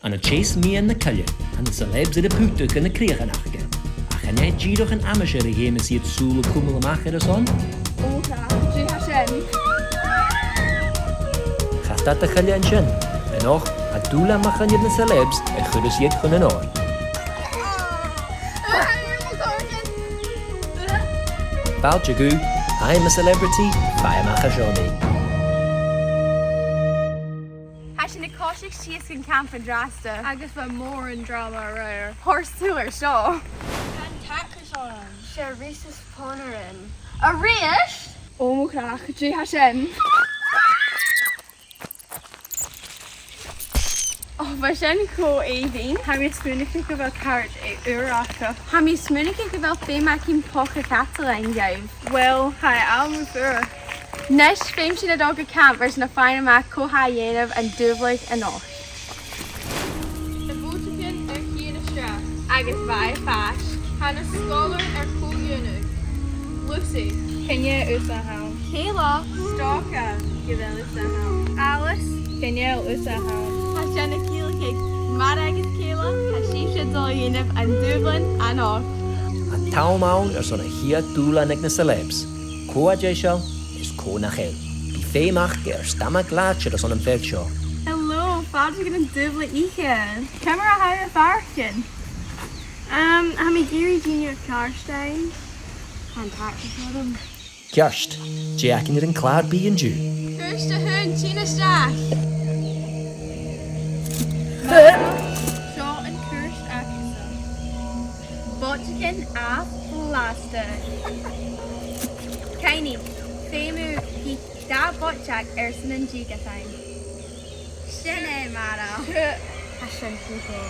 an a chase me in the cullen, and the celebs in the putuk in the kriegen achge. Ach, en jij G doch een amateur regime si het soele kummel maken er son? Oka, G Hashem. Gaat dat de cullen shin? En nog, het doela maken je de celebs, en guddes je kunnen oor. Bout je gu, I'm a celebrity, Faigh macha Johnny. Hashin a koshik she's in camp and drasta. Agus va more in drama rare. Horse tour show. And Takashon. Share Reese's Ponerin. A rish? Oka, G Hashem. Oh, vashen ko 18. Hami smunnik about carrot uraka. Hami smunnik about Faigh in pocket Catalan game. Well, hi, I'll move her. Nesh FilmG a dog a camp version of A-mach co hyenav and dublik and off. The Bootkin Kina Strap. Agus vai fash. Hannah Sgoil Co Unug. Lucy. Kenya Usaham. Kayla. Stalker. Givel Usaham. Alice. Kenya Usaham. Hashanna Keela Cake. Mad Agus Kayla. Hashisha Dolunov and Dublin and off. An tauwmaun zo'n hier doela nek de celebs. Koa jesho is ko na gel. Bi Faigh mach stammak laatje er zo'n veldshow. Hello, father gonna Dublin Ichen. Camera higher Farkin. I'm a Gary Junior Karstein. Fantastic with him. Kjørst, Jack in klaar bij en ju. First to Hun, Tina Stash. Shaw and Kirst Atkinson. Botchikin af Blaster. Kaini, Faimu, he da Botchak Erson and Gigatine. Shene Mara. Hashan Kuko.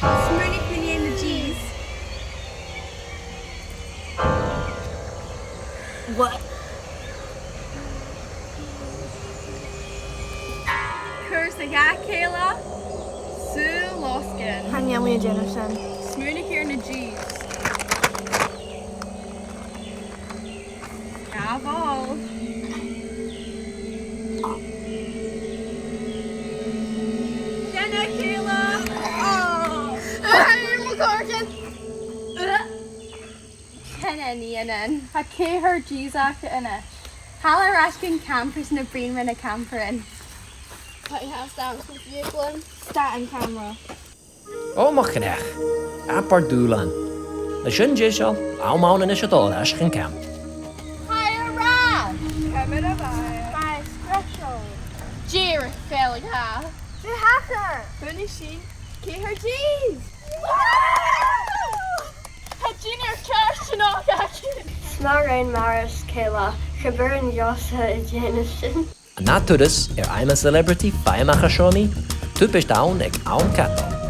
Smoonie Quinny and the G's. What? Kursaga Kayla. Sue Loskin. Hanyamia Jennerson. Smoonie here in the G's. Avol. Jenna Kayla. Oh. I'm McCorkin. Kennan a K her G'sach in it. Hala Rashkin campers in a Breenman a camperin. But you have stamps with Euclid. Stat and camera. Oh, mag graag. Apart doelan. De shun jesho, tauwmaun is het al as geen camp. Higher Rad. Camera by. By special. Jerry Felga. The hacker. Bunny Sheen. K her G's. A junior cash to knock at you. Smarain Maris Kayla. Shaburin Yosa Jenison. En na tudus I'm a celebrity Faigh macha Johnny. Tu bist down ik aun kato.